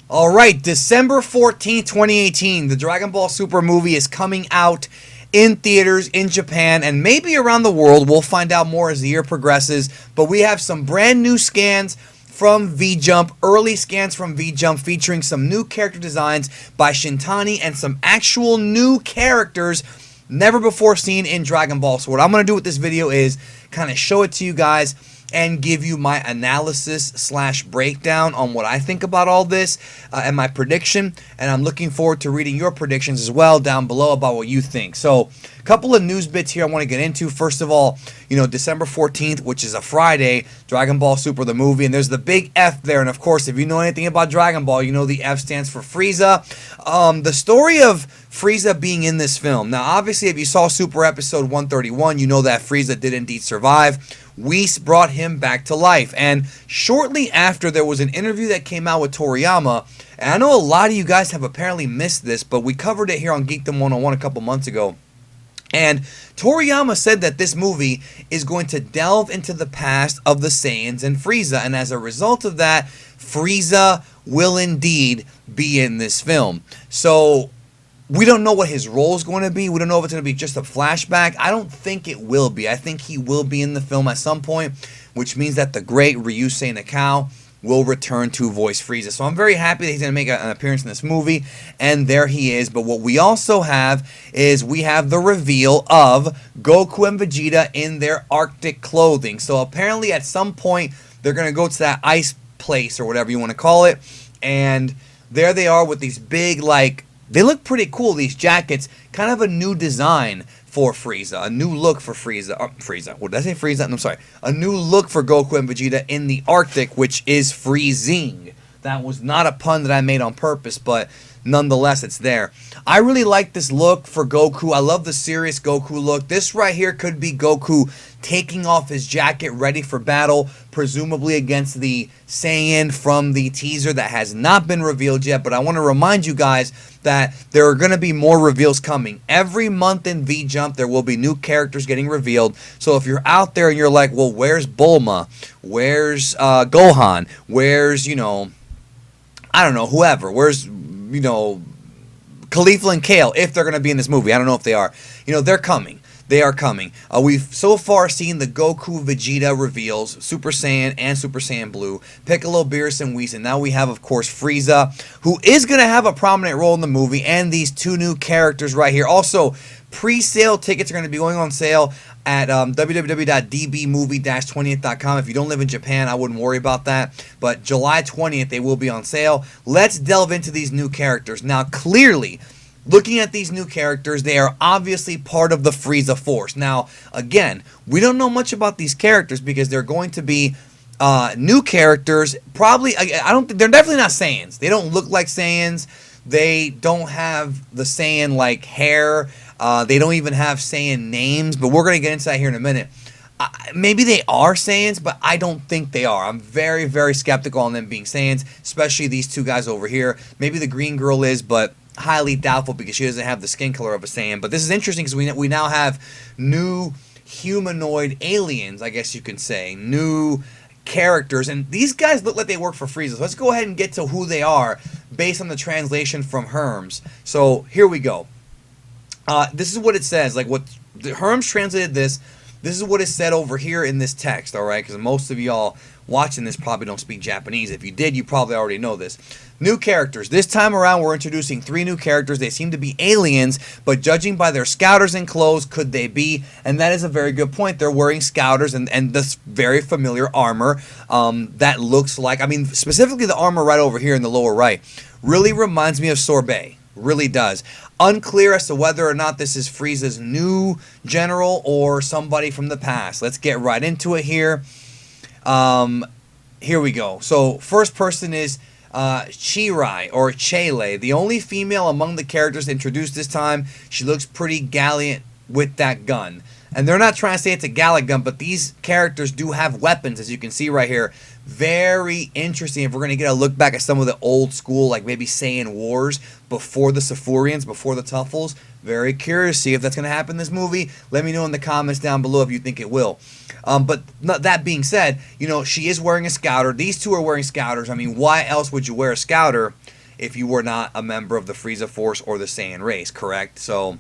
All right, December 14th, 2018, the Dragon Ball Super movie is coming out in theaters in Japan and maybe around the world. We'll find out more as the year progresses, but we have some brand new scans from V-Jump, early scans from V-Jump featuring some new character designs by Shintani and some actual new characters never before seen in Dragon Ball. So what I'm going to do with this video is kind of show it to you guys and give you my analysis slash breakdown on what I think about all this and my prediction. And I'm looking forward to reading your predictions as well down below about what you think. So a couple of news bits here I want to get into. First of all, December 14th, which is a Friday, Dragon Ball Super the movie, and there's the big F there. And of course, if you know anything about Dragon Ball, you know the F stands for Frieza. The story of Frieza being in this film. Now, obviously, if you saw Super Episode 131, you know that Frieza did indeed survive. Whis brought him back to life, and shortly after, there was an interview that came out with Toriyama, and I know a lot of you guys have apparently missed this, but we covered it here on Geekdom 101 a couple months ago. And Toriyama said that this movie is going to delve into the past of the Saiyans and Frieza, and as a result of that, Frieza will indeed be in this film. So we don't know what his role is going to be. We don't know if it's going to be just a flashback. I don't think it will be. I think he will be in the film at some point, which means that the great Ryusei Nakao will return to voice Frieza. So I'm very happy that he's going to make an appearance in this movie, and there he is. But what we also have is we have the reveal of Goku and Vegeta in their Arctic clothing. So apparently at some point they're going to go to that ice place or whatever you want to call it, and there they are with these big, they look pretty cool, these jackets. Kind of a new design for Frieza. A new look for Frieza. What did I say? Frieza? No, I'm sorry. A new look for Goku and Vegeta in the Arctic, which is freezing. That was not a pun that I made on purpose, but nonetheless, it's there. I really like this look for Goku. I love the serious Goku look. This right here could be Goku taking off his jacket, ready for battle, presumably against the Saiyan from the teaser that has not been revealed yet. But I want to remind you guys that there are going to be more reveals coming. Every month in V-Jump, there will be new characters getting revealed. So if you're out there and you're like, well, where's Bulma? Where's Gohan? Where's, I don't know, whoever. Where's, Khalifa and Kale, if they're going to be in this movie. I don't know if they are. They're coming. They are coming. We've so far seen the Goku Vegeta reveals, Super Saiyan and Super Saiyan Blue, Piccolo, Beerus, and Whis, and now we have, of course, Frieza, who is going to have a prominent role in the movie, and these two new characters right here. Also, pre-sale tickets are going to be going on sale at www.dbmovie-20th.com. If you don't live in Japan, I wouldn't worry about that, but July 20th, they will be on sale. Let's delve into these new characters. Now, clearly, looking at these new characters, they are obviously part of the Frieza Force. Now, again, we don't know much about these characters because they're going to be new characters. Probably, they're definitely not Saiyans. They don't look like Saiyans. They don't have the Saiyan hair. They don't even have Saiyan names. But we're going to get into that here in a minute. Maybe they are Saiyans, but I don't think they are. I'm very, very skeptical on them being Saiyans, especially these two guys over here. Maybe the green girl is, but highly doubtful because she doesn't have the skin color of a Saiyan. But this is interesting because we now have new humanoid aliens, I guess you can say. New characters. And these guys look like they work for Frieza. So let's go ahead and get to who they are based on the translation from Herms. So here we go. This is what it says. What Herms translated this. This is what is said over here in this text, all right? Because most of y'all watching this probably don't speak Japanese. If you did, you probably already know this. New characters. This time around, we're introducing 3 new characters. They seem to be aliens, but judging by their scouters and clothes, could they be? And that is a very good point. They're wearing scouters and this very familiar armor that looks like, specifically the armor right over here in the lower right, really reminds me of Sorbet. Really does. Unclear as to whether or not this is Frieza's new general or somebody from the past. Let's get right into it here. Here we go. So first person is Chirai or Chele, the only female among the characters introduced this time. She looks pretty gallant with that gun. And they're not trying to say it's a Gallic gun, but these characters do have weapons, as you can see right here. Very interesting if we're going to get a look back at some of the old school, maybe Saiyan Wars before the Tsufurians, before the Tuffles. Very curious to see if that's going to happen in this movie. Let me know in the comments down below if you think it will. But that being said, she is wearing a scouter. These two are wearing scouters. Why else would you wear a scouter if you were not a member of the Frieza Force or the Saiyan race, correct? So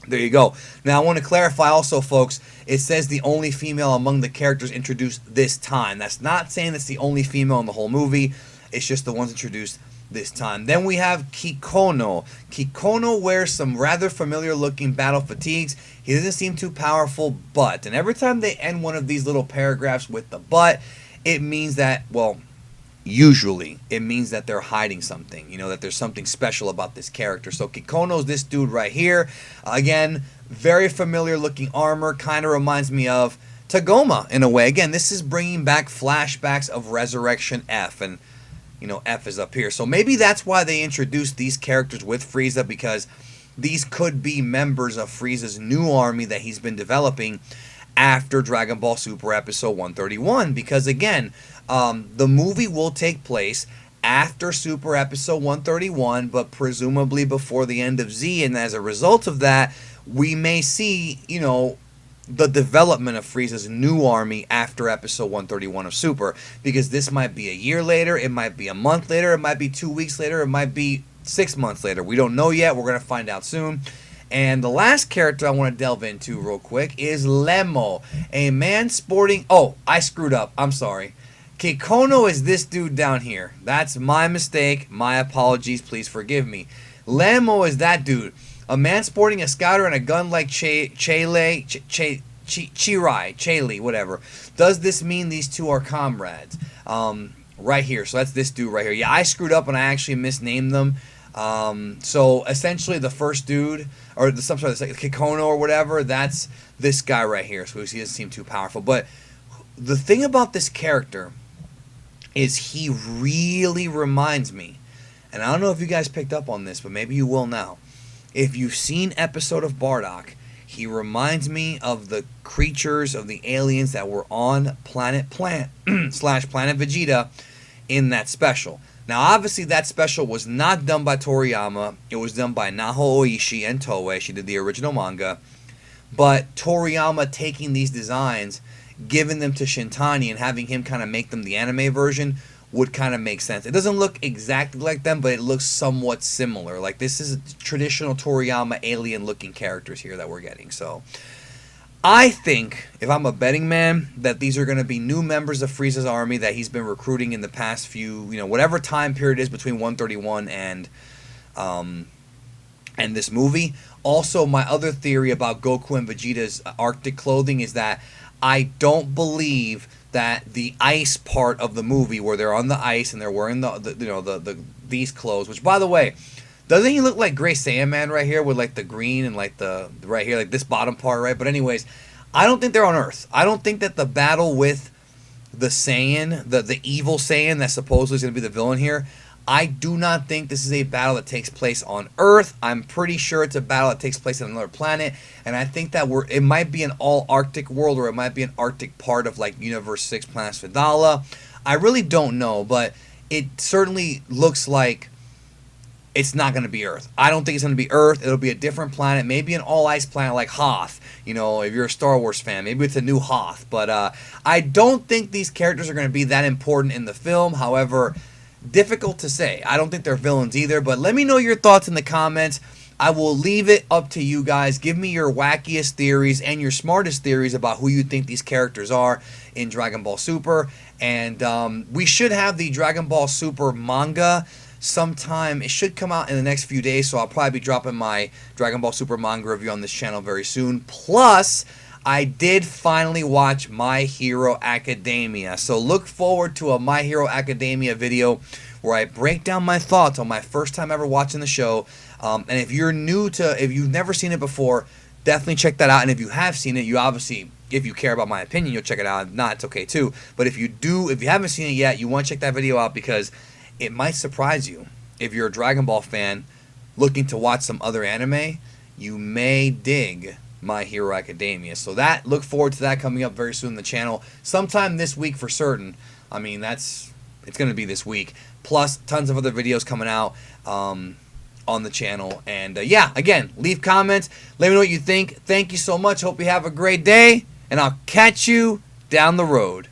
there you go. Now I want to clarify also, folks, it says the only female among the characters introduced this time. That's not saying that's the only female in the whole movie. It's just the ones introduced this time. Then we have Kikono. Kikono wears some rather familiar looking battle fatigues. He doesn't seem too powerful, but, and every time they end one of these little paragraphs with the but, it means that, well, usually it means that they're hiding something, you know, that there's something special about this character. So Kikono's this dude right here. Again, very familiar looking armor, kind of reminds me of Tagoma in a way. Again, this is bringing back flashbacks of Resurrection F, and you know, F is up here. So maybe that's why they introduced these characters with Frieza, because these could be members of Frieza's new army that he's been developing after Dragon Ball Super Episode 131. Because again, the movie will take place after Super Episode 131, but presumably before the end of Z. And as a result of that, we may see, you know, the development of Frieza's new army after episode 131 of Super, because this might be a year later, it might be a month later, it might be 2 weeks later, it might be 6 months later. We don't know yet. We're going to find out soon. And the last character I want to delve into real quick is Lemo, a man sporting... Oh, I screwed up. I'm sorry. Kikono is this dude down here. That's my mistake. My apologies. Please forgive me. Lemo is that dude. A man sporting a scouter and a gun like Chirai, whatever. Does this mean these two are comrades? Right here. So that's this dude right here. Yeah, I screwed up and I actually misnamed them. So essentially the first dude, or the some sort of Kikono or whatever, that's this guy right here. So he doesn't seem too powerful. But the thing about this character is he really reminds me, and I don't know if you guys picked up on this, but maybe you will now. If you've seen episode of Bardock, he reminds me of the creatures, of the aliens that were on Planet Plant / Planet Vegeta in that special. Now, obviously, that special was not done by Toriyama. It was done by Naho Oishi and Toei. She did the original manga. But Toriyama taking these designs, giving them to Shintani, and having him kind of make them the anime version would kind of make sense. It doesn't look exactly like them, but it looks somewhat similar. Like, this is traditional Toriyama alien-looking characters here that we're getting. So, I think, if I'm a betting man, that these are going to be new members of Frieza's army that he's been recruiting in the past few, you know, whatever time period is between 131 and this movie. Also, my other theory about Goku and Vegeta's Arctic clothing is that I don't believe that the ice part of the movie, where they're on the ice and they're wearing these clothes, which, by the way, doesn't he look like Gray Saiyan right here with like the green and like the right here, like this bottom part, right? But anyways, I don't think they're on Earth. I don't think that the battle with the Saiyan, the evil Saiyan that supposedly is going to be the villain here, I do not think this is a battle that takes place on Earth. I'm pretty sure it's a battle that takes place on another planet, and I think that it might be an all-Arctic world, or it might be an Arctic part of like Universe 6 Planets Vidala. I really don't know, but it certainly looks like it's not going to be Earth. I don't think it's going to be Earth. It'll be a different planet, maybe an all-ice planet like Hoth. You know, if you're a Star Wars fan, maybe it's a new Hoth. But I don't think these characters are going to be that important in the film. However, difficult to say. I don't think they're villains either, but let me know your thoughts in the comments. I will leave it up to you guys. Give me your wackiest theories and your smartest theories about who you think these characters are in Dragon Ball Super. And we should have the Dragon Ball Super manga sometime. It should come out in the next few days, so I'll probably be dropping my Dragon Ball Super manga review on this channel very soon. Plus, I did finally watch My Hero Academia, so look forward to a My Hero Academia video where I break down my thoughts on my first time ever watching the show. And if you're new to, if you've never seen it before, definitely check that out. And if you have seen it, you obviously, if you care about my opinion, you'll check it out. If not, it's okay too. But if you do, if you haven't seen it yet, you want to check that video out, because it might surprise you. If you're a Dragon Ball fan looking to watch some other anime, you may dig My Hero Academia. So look forward to that coming up very soon on the channel. Sometime this week for certain. I mean, it's going to be this week. Plus, tons of other videos coming out on the channel. And yeah, again, leave comments. Let me know what you think. Thank you so much. Hope you have a great day. And I'll catch you down the road.